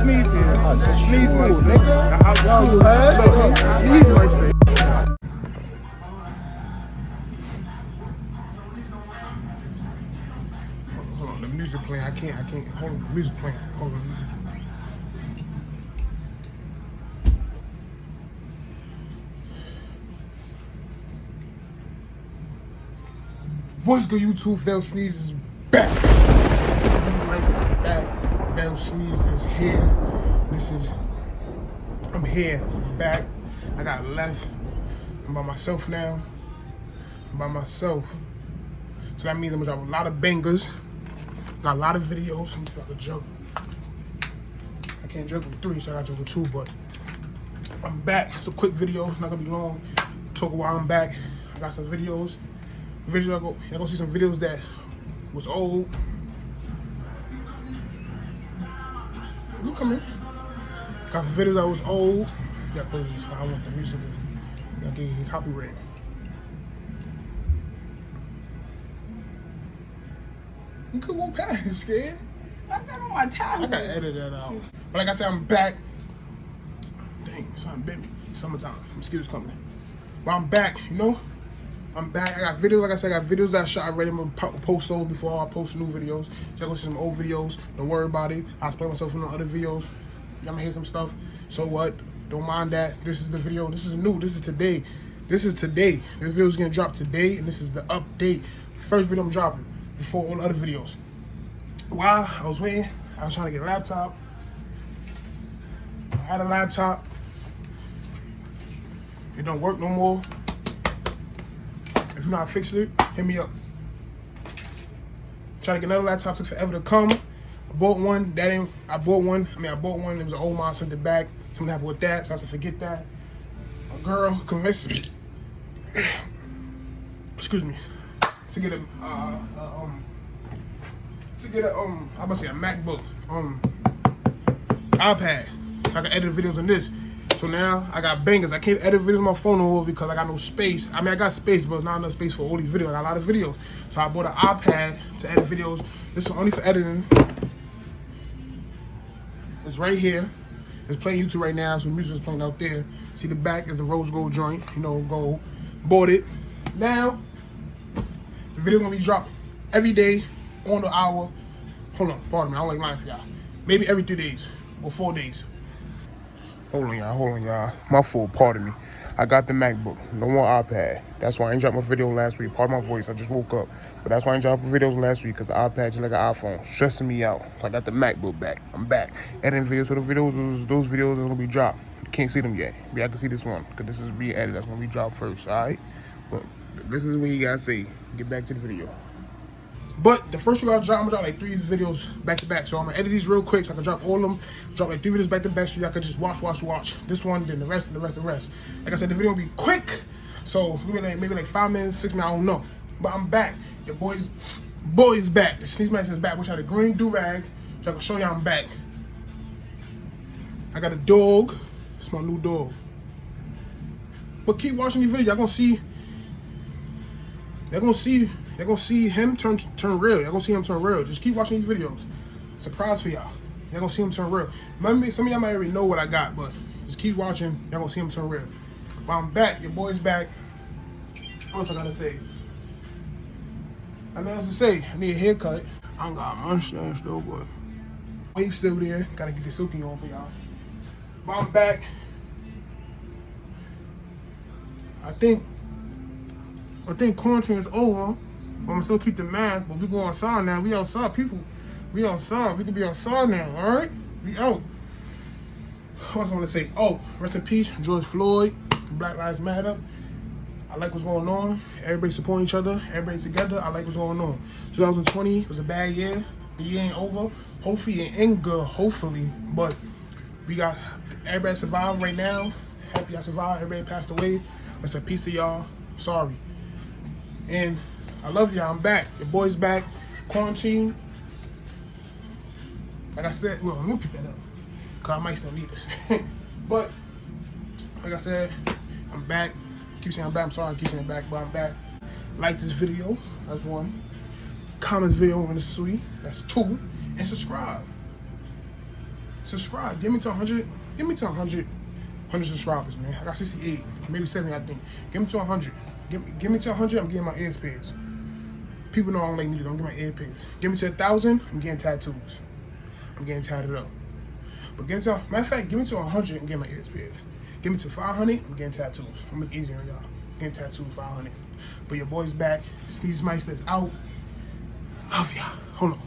sneeze here. Sneeze merch, nigga. Yo, you heard? Look, sneeze merch, hold on, the music playing. I can't. Hold on, the music playing. Hold on, the music playing. What's good, YouTube? Vell Sneeze is back. Sneeze Lights is back. Vell Sneeze is here. I'm here, I'm back. I got left. I'm by myself now. I'm by myself. So that means I'm gonna drop a lot of bangers. Got a lot of videos. I'm about to joke. I can't joke with 3, so I gotta joke with 2, but I'm back. It's a quick video, it's not gonna be long. Talk while I'm back. I got some videos. Y'all gonna see some videos that was old. You come in. Got some videos that was old. Yeah, please. I don't want the music to get copyright. You could walk past, you scared? I got on my tablet. I gotta edit that out. But like I said, I'm back. Dang, something bit me. Summertime. Mosquitoes coming. But I'm back, you know? I'm back. I got videos, like I said, I got videos that I shot already. I'm gonna post those before I post new videos. So y'all gonna see some old videos. Don't worry about it. I'll explain myself in the other videos. Y'all gonna hear some stuff. So what? Don't mind that. This is the video. This is new. This is today. This video's gonna drop today, and this is the update. First video I'm dropping before all the other videos. While I was waiting, I was trying to get a laptop. I had a laptop. It don't work no more. If you know how to fix it, hit me up. Trying to get another laptop, took forever to come. I bought one. I bought one. It was an old mom, sent it back. Something happened with that, so I said forget that. A girl convinced me. Excuse me. To get a MacBook, iPad, so I can edit videos on this. So now I got bangers. I can't edit videos on my phone no more because I got no space. I got space, but it's not enough space for all these videos. I got a lot of videos. So I bought an iPad to edit videos. This is only for editing. It's right here. It's playing YouTube right now, so the music is playing out there. See the back is the rose gold joint, you know, gold. Bought it. Now, the video gonna be dropped every day on the hour. Hold on, pardon me, I don't like lying for y'all. Maybe every 3 days or 4 days. Hold on, y'all. My fault, pardon me. I got the MacBook, no more iPad. That's why I ain't dropped my video last week. Pardon my voice, I just woke up. But that's why I ain't dropped videos last week, because the iPad is like an iPhone, stressing me out. So I got the MacBook back. I'm back. Editing videos, so those videos are gonna be dropped. You can't see them yet. But I can see this one, because this is being edited. That's gonna be dropped first, all right? But this is what you gotta see. Get back to the video. But the first video I'm gonna drop like 3 videos back to back. So I'm gonna edit these real quick so I can drop all of them. Drop like 3 videos back to back so y'all can just watch. This one, then the rest, and the rest. Like I said, the video will be quick. So maybe like 5 minutes, 6 minutes, I don't know. But I'm back. Your boy's back. The Sneeze Master is back. Which had a green do-rag. So I can show y'all I'm back. I got a dog. It's my new dog. But keep watching these videos. Y'all gonna see him turn real. Y'all gonna see him turn real. Just keep watching these videos. Surprise for y'all. Y'all gonna see him turn real. Maybe some of y'all might already know what I got, but just keep watching. Y'all gonna see him turn real. But I'm back. Your boy's back. What else I gotta say? I know what else to say. I need a haircut. I don't got a mustache though, but wave still there. Gotta get the silky on for y'all. But I'm back. I think quarantine is over. But I'm still keep the mask, but we go outside now. We outside, people. We outside. We can be outside now, all right? We out. What else I want to say? Oh, rest in peace, George Floyd. Black Lives Matter. I like what's going on. Everybody supporting each other. Everybody together. I like what's going on. 2020 was a bad year. The year ain't over. Hopefully it ain't good. Hopefully. But we got everybody survived right now. Happy I survived. Everybody passed away. Rest in peace to y'all. Sorry. And I love y'all. I'm back. Your boy's back. Quarantine. Like I said, well, let me pick that up, because I might still need this. But, like I said, I'm back. Keep saying I'm back. I'm sorry I keep saying back, but I'm back. Like this video. That's 1. Comment this video when it's sweet. That's 2. And subscribe. subscribe. Give me to 100. Give me to 100 subscribers, man. I got 68, maybe 70, I think. Give me to 100. Give me to 100. I'm getting my ears pierced. People know I don't like music. I'm getting my ears pierced. Give me to 1,000. I'm getting tattoos. I'm getting tatted up. But give me to, matter of fact, give me to 100 and get my ears pierced. Give me to 500. I'm getting tattoos. I'm making it easier on y'all. Getting tattoos 500. But your boy's back. Sneeze Meister's out. Love y'all. Hold on.